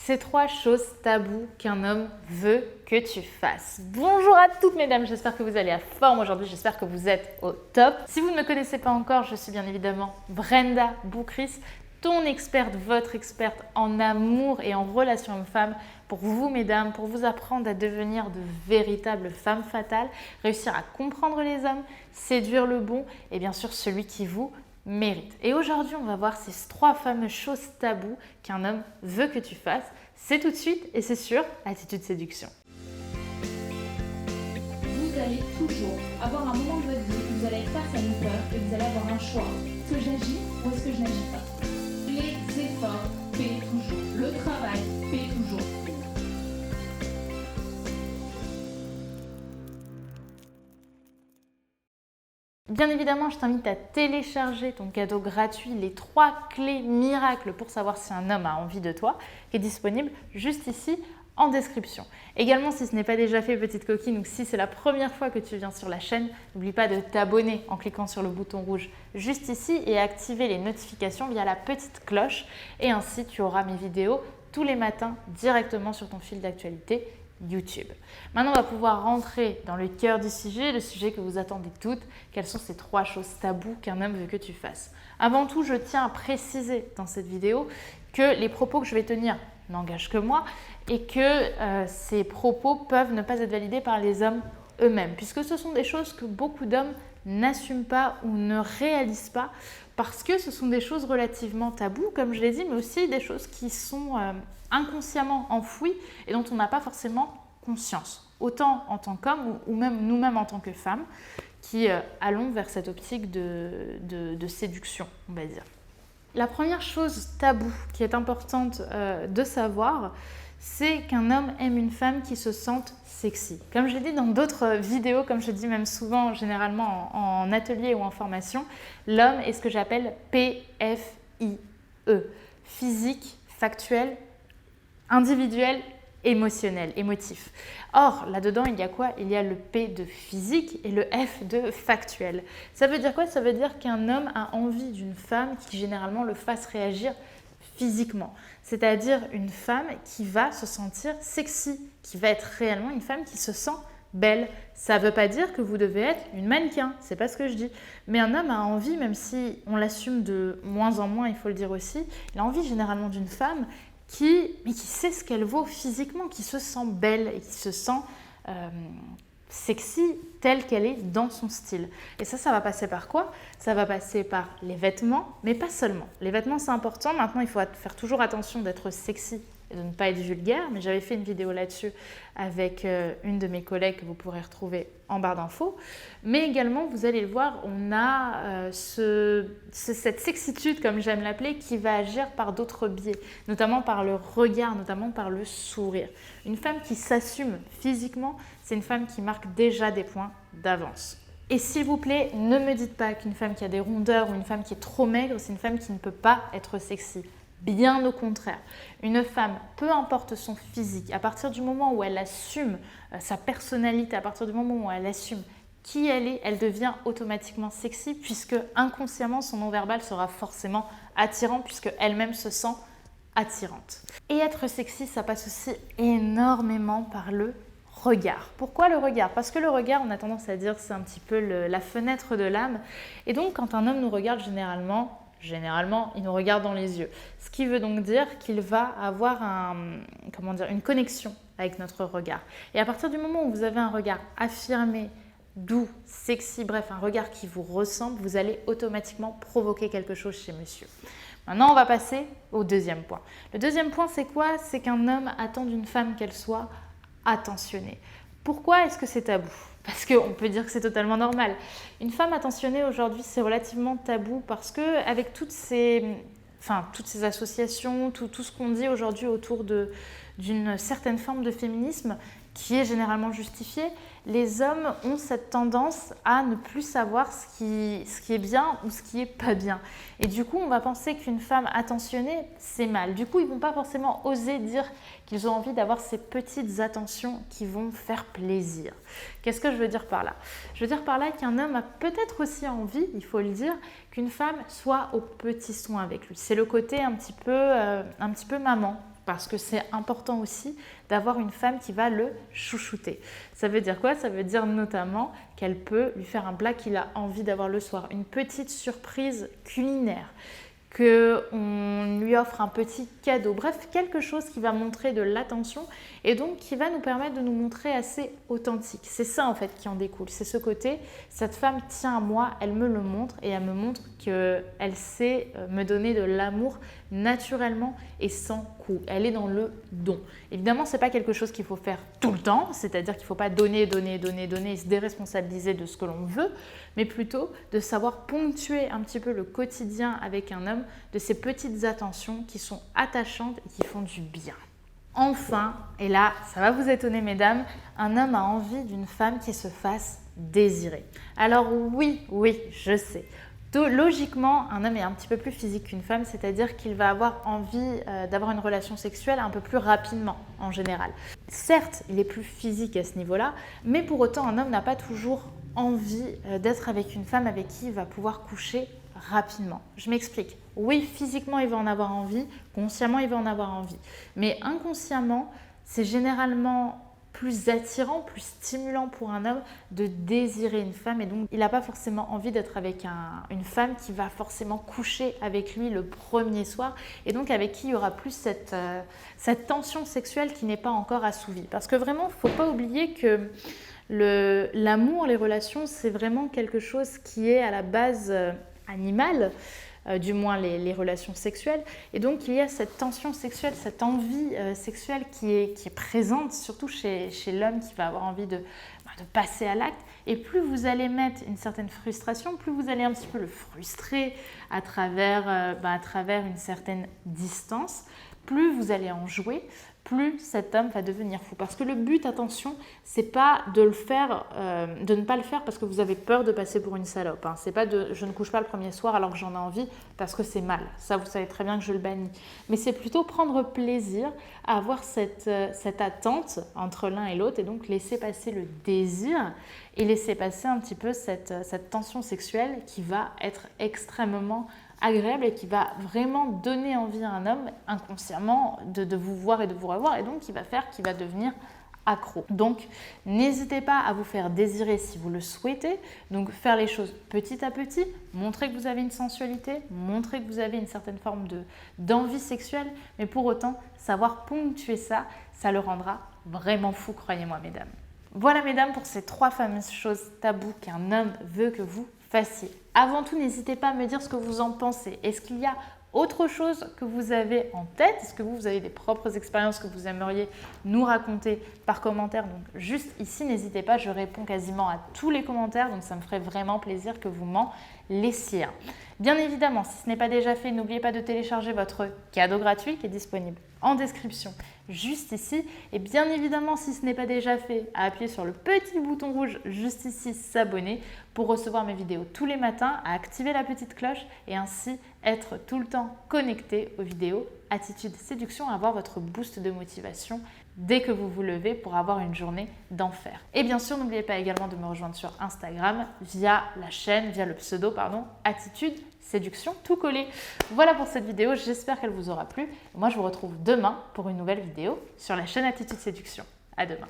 Ces 3 choses tabous qu'un homme veut que tu fasses. Bonjour à toutes mesdames, j'espère que vous allez à forme aujourd'hui, j'espère que vous êtes au top. Si vous ne me connaissez pas encore, je suis bien évidemment Brenda Boucris, ton experte, votre experte en amour et en relations hommes-femmes pour vous mesdames, pour vous apprendre à devenir de véritables femmes fatales, réussir à comprendre les hommes, séduire le bon et bien sûr celui qui vous mérite. Et aujourd'hui, on va voir ces 3 fameuses choses tabous qu'un homme veut que tu fasses. C'est tout de suite et c'est sur Attitude Séduction. Vous allez toujours avoir un moment de votre vie où vous allez être face à une peur et vous allez avoir un choix. Est-ce que j'agis ou est-ce que je n'agis pas? Les efforts paient toujours. Le travail paie toujours. Bien évidemment, je t'invite à télécharger ton cadeau gratuit, les 3 clés miracles pour savoir si un homme a envie de toi, qui est disponible juste ici en description. Également, si ce n'est pas déjà fait, petite coquine, ou si c'est la première fois que tu viens sur la chaîne, n'oublie pas de t'abonner en cliquant sur le bouton rouge juste ici et activer les notifications via la petite cloche. Et ainsi, tu auras mes vidéos tous les matins directement sur ton fil d'actualité YouTube. Maintenant, on va pouvoir rentrer dans le cœur du sujet, le sujet que vous attendez toutes. Quelles sont ces 3 choses tabous qu'un homme veut que tu fasses? Avant tout, je tiens à préciser dans cette vidéo que les propos que je vais tenir n'engagent que moi et que ces propos peuvent ne pas être validés par les hommes eux-mêmes, puisque ce sont des choses que beaucoup d'hommes n'assument pas ou ne réalisent pas parce que ce sont des choses relativement tabous, comme je l'ai dit, mais aussi des choses qui sont inconsciemment enfouies et dont on n'a pas forcément conscience, autant en tant qu'homme ou même nous-mêmes en tant que femmes qui allons vers cette optique de séduction, on va dire. La première chose taboue qui est importante de savoir, c'est qu'un homme aime une femme qui se sente sexy. Comme je l'ai dit dans d'autres vidéos, comme je dis même souvent, généralement en atelier ou en formation, l'homme est ce que j'appelle PFIE, physique, factuel, individuel, émotionnel, émotif. Or, là-dedans, il y a quoi? Il y a le P de physique et le F de factuel. Ça veut dire quoi? Ça veut dire qu'un homme a envie d'une femme qui généralement le fasse réagir physiquement. C'est-à-dire une femme qui va se sentir sexy, qui va être réellement une femme qui se sent belle. Ça ne veut pas dire que vous devez être une mannequin, c'est pas ce que je dis. Mais un homme a envie, même si on l'assume de moins en moins, il faut le dire aussi, il a envie généralement d'une femme qui sait ce qu'elle vaut physiquement, qui se sent belle et qui se sent sexy telle qu'elle est dans son style. Et ça va passer par quoi? Ça va passer par les vêtements, mais pas seulement. Les vêtements, c'est important. Maintenant, il faut faire toujours attention d'être sexy et de ne pas être vulgaire. Mais j'avais fait une vidéo là-dessus avec une de mes collègues que vous pourrez retrouver en barre d'infos. Mais également, vous allez le voir, on a cette sexitude, comme j'aime l'appeler, qui va agir par d'autres biais, notamment par le regard, notamment par le sourire. Une femme qui s'assume physiquement, c'est une femme qui marque déjà des points d'avance. Et s'il vous plaît, ne me dites pas qu'une femme qui a des rondeurs ou une femme qui est trop maigre, c'est une femme qui ne peut pas être sexy. Bien au contraire. Une femme, peu importe son physique, à partir du moment où elle assume sa personnalité, à partir du moment où elle assume qui elle est, elle devient automatiquement sexy puisque inconsciemment son non-verbal sera forcément attirant puisque elle-même se sent attirante. Et être sexy, ça passe aussi énormément par le regard. Pourquoi le regard? Parce que le regard, on a tendance à dire, c'est un petit peu la fenêtre de l'âme. Et donc, quand un homme nous regarde généralement, il nous regarde dans les yeux. Ce qui veut donc dire qu'il va avoir une connexion avec notre regard. Et à partir du moment où vous avez un regard affirmé, doux, sexy, bref, un regard qui vous ressemble, vous allez automatiquement provoquer quelque chose chez monsieur. Maintenant, on va passer au deuxième point. Le deuxième point, c'est quoi? C'est qu'un homme attend d'une femme qu'elle soit attentionnée. Pourquoi est-ce que c'est tabou? Parce qu'on peut dire que c'est totalement normal. Une femme attentionnée aujourd'hui, c'est relativement tabou parce qu'avec toutes ces associations, tout ce qu'on dit aujourd'hui autour d'une certaine forme de féminisme qui est généralement justifiée, les hommes ont cette tendance à ne plus savoir ce qui est bien ou ce qui est pas bien. Et du coup, on va penser qu'une femme attentionnée, c'est mal. Du coup, ils ne vont pas forcément oser dire qu'ils ont envie d'avoir ces petites attentions qui vont faire plaisir. Qu'est-ce que je veux dire par là? Je veux dire par là qu'un homme a peut-être aussi envie, il faut le dire, qu'une femme soit aux petits soins avec lui. C'est le côté un petit peu maman. parce que c'est important aussi d'avoir une femme qui va le chouchouter. Ça veut dire quoi? Ça veut dire notamment qu'elle peut lui faire un plat qu'il a envie d'avoir le soir, une petite surprise culinaire, qu'on lui offre un petit cadeau, bref, quelque chose qui va montrer de l'attention et donc qui va nous permettre de nous montrer assez authentique. C'est ça en fait qui en découle, c'est ce côté, cette femme tient à moi, elle me le montre et elle me montre qu'elle sait me donner de l'amour naturellement et sans coût. Elle est dans le don. Évidemment, ce n'est pas quelque chose qu'il faut faire tout le temps, c'est-à-dire qu'il ne faut pas donner et se déresponsabiliser de ce que l'on veut, mais plutôt de savoir ponctuer un petit peu le quotidien avec un homme de ces petites attentions qui sont attachantes et qui font du bien. Enfin, et là, ça va vous étonner mesdames, un homme a envie d'une femme qui se fasse désirer. Alors oui, je sais. Logiquement, un homme est un petit peu plus physique qu'une femme, c'est-à-dire qu'il va avoir envie d'avoir une relation sexuelle un peu plus rapidement en général. Certes, il est plus physique à ce niveau-là, mais pour autant, un homme n'a pas toujours envie d'être avec une femme avec qui il va pouvoir coucher rapidement. Je m'explique. Oui, physiquement, il va en avoir envie, consciemment, il va en avoir envie. Mais inconsciemment, c'est généralement plus attirant, plus stimulant pour un homme de désirer une femme et donc il n'a pas forcément envie d'être avec une femme qui va forcément coucher avec lui le premier soir et donc avec qui il y aura plus cette tension sexuelle qui n'est pas encore assouvie. Parce que vraiment, il ne faut pas oublier que l'amour, les relations, c'est vraiment quelque chose qui est à la base animale. Du moins les relations sexuelles. Et donc, il y a cette tension sexuelle, cette envie sexuelle qui est présente, surtout chez l'homme qui va avoir envie de passer à l'acte. Et plus vous allez mettre une certaine frustration, plus vous allez un petit peu le frustrer à travers une certaine distance, plus vous allez en jouer, plus cet homme va devenir fou. Parce que le but, attention, c'est pas de ne pas le faire parce que vous avez peur de passer pour une salope. Hein. C'est pas je ne couche pas le premier soir alors que j'en ai envie parce que c'est mal. Ça, vous savez très bien que je le bannis. Mais c'est plutôt prendre plaisir à avoir cette attente entre l'un et l'autre et donc laisser passer le désir et laisser passer un petit peu cette tension sexuelle qui va être extrêmement agréable et qui va vraiment donner envie à un homme inconsciemment de vous voir et de vous revoir et donc qui va devenir accro. Donc n'hésitez pas à vous faire désirer si vous le souhaitez, donc faire les choses petit à petit, montrer que vous avez une sensualité, montrer que vous avez une certaine forme d'envie sexuelle, mais pour autant savoir ponctuer ça, ça le rendra vraiment fou, croyez-moi mesdames. Voilà mesdames pour ces 3 fameuses choses tabous qu'un homme veut que vous fassiez. Avant tout, n'hésitez pas à me dire ce que vous en pensez. Est-ce qu'il y a autre chose que vous avez en tête? Est-ce que vous avez des propres expériences que vous aimeriez nous raconter par commentaire? Donc juste ici, n'hésitez pas, je réponds quasiment à tous les commentaires, donc ça me ferait vraiment plaisir que vous m'en laissiez un. Bien évidemment, si ce n'est pas déjà fait, n'oubliez pas de télécharger votre cadeau gratuit qui est disponible en description juste ici. Et bien évidemment, si ce n'est pas déjà fait, à appuyer sur le petit bouton rouge juste ici, s'abonner pour recevoir mes vidéos tous les matins, à activer la petite cloche et ainsi être tout le temps connecté aux vidéos Attitude Séduction, avoir votre boost de motivation dès que vous vous levez pour avoir une journée d'enfer. Et bien sûr, n'oubliez pas également de me rejoindre sur Instagram via le pseudo Attitude Séduction tout collé. Voilà pour cette vidéo, j'espère qu'elle vous aura plu. Moi, je vous retrouve demain pour une nouvelle vidéo sur la chaîne Attitude Séduction. À demain.